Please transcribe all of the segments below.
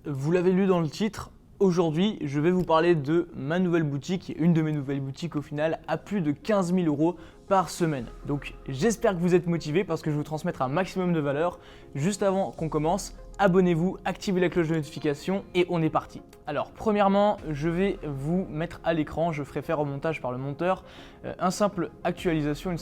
vous l'avez lu dans le titre, aujourd'hui je vais vous parler de ma nouvelle boutique, une de mes nouvelles boutiques au final, à plus de 15 000 € par semaine. Donc j'espère que vous êtes motivés parce que je vais vous transmettre un maximum de valeur. Juste avant qu'on commence, abonnez-vous, activez la cloche de notification et on est parti. Alors premièrement, je vais vous mettre à l'écran, je ferai faire au montage par le monteur, une simple actualisation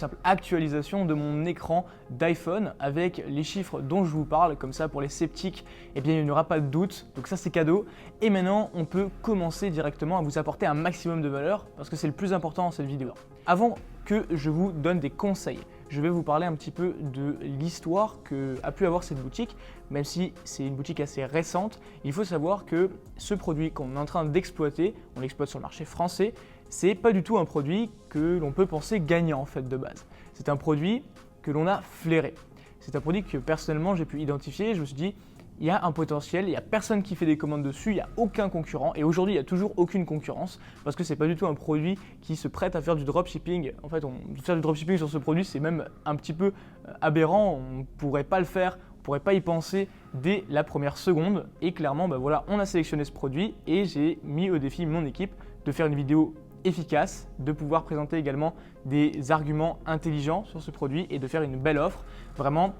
de mon écran d'iPhone avec les chiffres dont je vous parle. Comme ça pour les sceptiques, eh bien, il n'y aura pas de doute, donc ça c'est cadeau. Et maintenant on peut commencer directement à vous apporter un maximum de valeur parce que c'est le plus important dans cette vidéo. Avant que je vous donne des conseils, je vais vous parler un petit peu de l'histoire qu'a pu avoir cette boutique. Même si c'est une boutique assez récente, il faut savoir que ce produit qu'on est en train d'exploiter, on l'exploite sur le marché français, c'est pas du tout un produit que l'on peut penser gagnant en fait de base. C'est un produit que l'on a flairé. C'est un produit que personnellement j'ai pu identifier, je me suis dit il y a un potentiel, il n'y a personne qui fait des commandes dessus, il n'y a aucun concurrent et aujourd'hui il n'y a toujours aucune concurrence parce que c'est pas du tout un produit qui se prête à faire du dropshipping. En fait, faire du dropshipping sur ce produit c'est même un petit peu aberrant, on ne pourrait pas le faire, on ne pourrait pas y penser dès la première seconde et clairement voilà, on a sélectionné ce produit et j'ai mis au défi mon équipe de faire une vidéo efficace, de pouvoir présenter également des arguments intelligents sur ce produit et de faire une belle offre, vraiment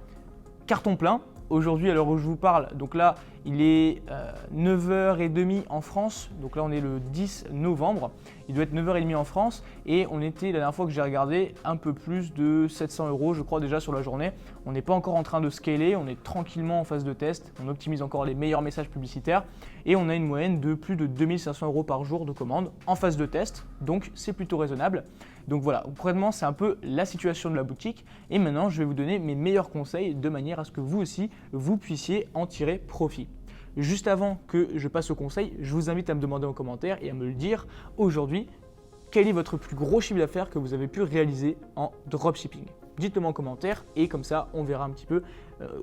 carton plein. Aujourd'hui, à l'heure où je vous parle, donc là, il est 9h30 en France. Donc là, on est le 10 novembre. Il doit être 9h30 en France. Et on était, la dernière fois que j'ai regardé, un peu plus de 700 € je crois déjà sur la journée. On n'est pas encore en train de scaler. On est tranquillement en phase de test. On optimise encore les meilleurs messages publicitaires. Et on a une moyenne de plus de 2500 € par jour de commandes en phase de test. Donc, c'est plutôt raisonnable. Donc voilà, concrètement, c'est un peu la situation de la boutique. Et maintenant, je vais vous donner mes meilleurs conseils de manière à ce que vous aussi, vous puissiez en tirer profit. Juste avant que je passe au conseil, je vous invite à me demander en commentaire et à me le dire aujourd'hui, quel est votre plus gros chiffre d'affaires que vous avez pu réaliser en dropshipping? Dites-le moi en commentaire et comme ça, on verra un petit peu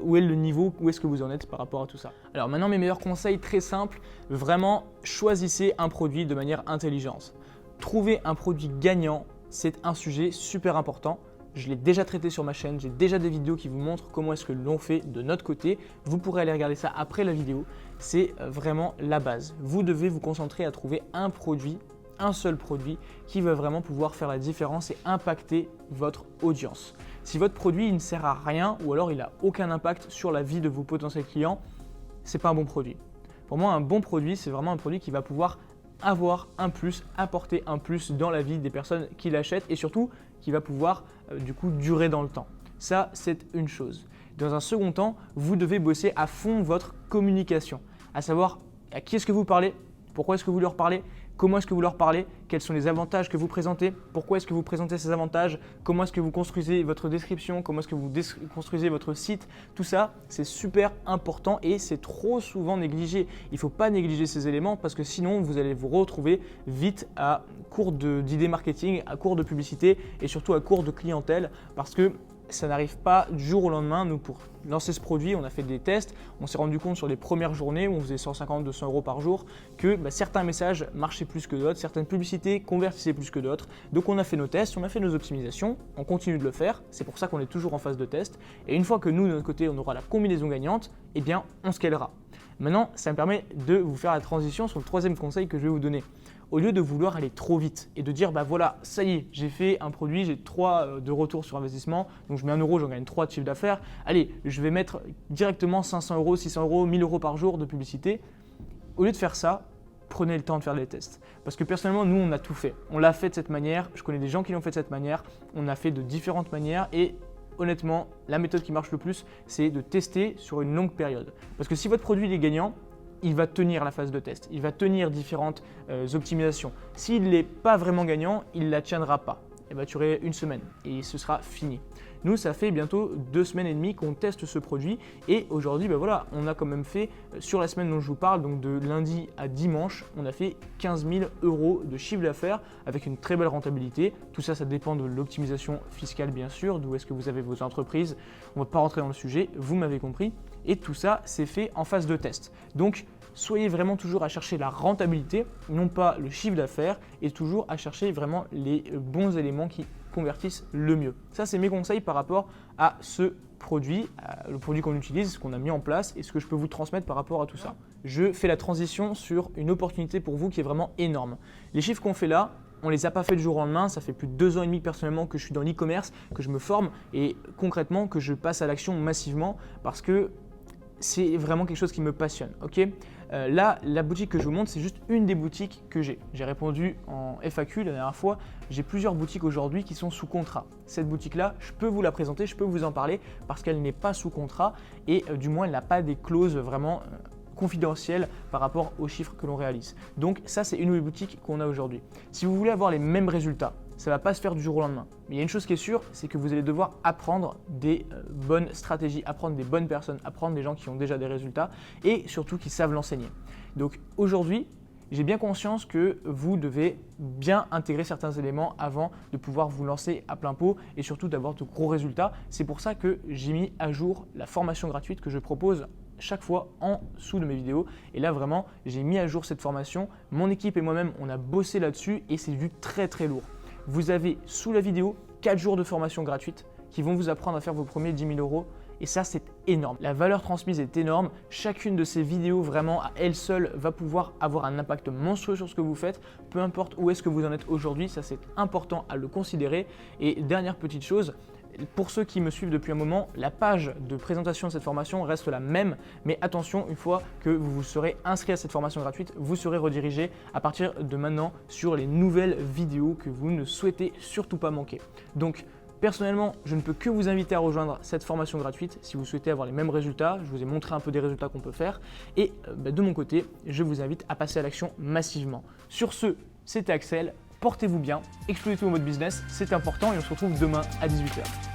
où est le niveau, où est-ce que vous en êtes par rapport à tout ça. Alors maintenant, mes meilleurs conseils très simples, vraiment choisissez un produit de manière intelligente. Trouvez un produit gagnant, c'est un sujet super important. Je l'ai déjà traité sur ma chaîne, j'ai déjà des vidéos qui vous montrent comment est-ce que l'on fait de notre côté. Vous pourrez aller regarder ça après la vidéo. C'est vraiment la base. Vous devez vous concentrer à trouver un produit, un seul produit qui va vraiment pouvoir faire la différence et impacter votre audience. Si votre produit il ne sert à rien ou alors il n'a aucun impact sur la vie de vos potentiels clients, ce n'est pas un bon produit. Pour moi, un bon produit, c'est vraiment un produit qui va pouvoir avoir un plus, apporter un plus dans la vie des personnes qui l'achètent et surtout qui va pouvoir du coup durer dans le temps. Ça, c'est une chose. Dans un second temps, vous devez bosser à fond votre communication, à savoir à qui est-ce que vous parlez, pourquoi est-ce que vous leur parlez, comment est-ce que vous leur parlez, quels sont les avantages que vous présentez, pourquoi est-ce que vous présentez ces avantages, comment est-ce que vous construisez votre description, comment est-ce que vous construisez votre site. Tout ça, c'est super important et c'est trop souvent négligé. Il ne faut pas négliger ces éléments parce que sinon, vous allez vous retrouver vite à court d'idées marketing, à court de publicité et surtout à court de clientèle parce que ça n'arrive pas du jour au lendemain. Nous, pour lancer ce produit, on a fait des tests. On s'est rendu compte sur les premières journées où on faisait 150-200 € par jour que certains messages marchaient plus que d'autres, certaines publicités convertissaient plus que d'autres. Donc on a fait nos tests, on a fait nos optimisations, on continue de le faire. C'est pour ça qu'on est toujours en phase de test. Et une fois que nous, de notre côté, on aura la combinaison gagnante, eh bien, on scalera. Maintenant, ça me permet de vous faire la transition sur le troisième conseil que je vais vous donner. Au lieu de vouloir aller trop vite et de dire voilà, ça y est, j'ai fait un produit, j'ai 3 de retour sur investissement, donc je mets 1 €, j'en gagne 3 de chiffre d'affaires. Allez, je vais mettre directement 500 €, 600 €, 1000 € par jour de publicité. Au lieu de faire ça, prenez le temps de faire des tests. Parce que personnellement, nous, on a tout fait. On l'a fait de cette manière, je connais des gens qui l'ont fait de cette manière, on a fait de différentes manières et honnêtement, la méthode qui marche le plus, c'est de tester sur une longue période. Parce que si votre produit est gagnant, il va tenir la phase de test, il va tenir différentes optimisations. S'il n'est pas vraiment gagnant, il ne la tiendra pas. Il va durer une semaine et ce sera fini. Nous, ça fait bientôt 2 semaines et demie qu'on teste ce produit et aujourd'hui, voilà, on a quand même fait, sur la semaine dont je vous parle, donc de lundi à dimanche, on a fait 15 000 € de chiffre d'affaires avec une très belle rentabilité. Tout ça, ça dépend de l'optimisation fiscale bien sûr, d'où est-ce que vous avez vos entreprises. On ne va pas rentrer dans le sujet, vous m'avez compris. Et tout ça, c'est fait en phase de test. Donc, soyez vraiment toujours à chercher la rentabilité, non pas le chiffre d'affaires, et toujours à chercher vraiment les bons éléments qui convertissent le mieux. Ça, c'est mes conseils par rapport à ce produit, le produit qu'on utilise, ce qu'on a mis en place et ce que je peux vous transmettre par rapport à tout ça. je fais la transition sur une opportunité pour vous qui est vraiment énorme. Les chiffres qu'on fait là, on ne les a pas fait du jour au lendemain, ça fait plus de 2 ans et demi personnellement que je suis dans l'e-commerce, que je me forme et concrètement que je passe à l'action massivement parce que c'est vraiment quelque chose qui me passionne. Là, la boutique que je vous montre, c'est juste une des boutiques que j'ai. J'ai répondu en FAQ la dernière fois, j'ai plusieurs boutiques aujourd'hui qui sont sous contrat. Cette boutique-là, je peux vous la présenter, je peux vous en parler parce qu'elle n'est pas sous contrat et du moins elle n'a pas des clauses vraiment confidentielles par rapport aux chiffres que l'on réalise. Donc ça, c'est une nouvelle boutique qu'on a aujourd'hui. Si vous voulez avoir les mêmes résultats, ça ne va pas se faire du jour au lendemain. Mais il y a une chose qui est sûre, c'est que vous allez devoir apprendre des bonnes stratégies, apprendre des bonnes personnes, apprendre des gens qui ont déjà des résultats et surtout qui savent l'enseigner. Donc aujourd'hui, j'ai bien conscience que vous devez bien intégrer certains éléments avant de pouvoir vous lancer à plein pot et surtout d'avoir de gros résultats. C'est pour ça que j'ai mis à jour la formation gratuite que je propose chaque fois en dessous de mes vidéos. Et là, vraiment, j'ai mis à jour cette formation. Mon équipe et moi-même, on a bossé là-dessus et c'est du très très lourd. Vous avez sous la vidéo 4 jours de formation gratuite qui vont vous apprendre à faire vos premiers 10 000 euros. Et ça, c'est énorme. La valeur transmise est énorme. Chacune de ces vidéos, vraiment, à elle seule, va pouvoir avoir un impact monstrueux sur ce que vous faites. Peu importe où est-ce que vous en êtes aujourd'hui, ça, c'est important à le considérer. Et dernière petite chose, pour ceux qui me suivent depuis un moment, la page de présentation de cette formation reste la même. Mais attention, une fois que vous vous serez inscrit à cette formation gratuite, vous serez redirigé à partir de maintenant sur les nouvelles vidéos que vous ne souhaitez surtout pas manquer. Donc, personnellement, je ne peux que vous inviter à rejoindre cette formation gratuite si vous souhaitez avoir les mêmes résultats. Je vous ai montré un peu des résultats qu'on peut faire. Et de mon côté, je vous invite à passer à l'action massivement. Sur ce, c'était Axel. Portez-vous bien, explosez tout votre business, c'est important et on se retrouve demain à 18 h.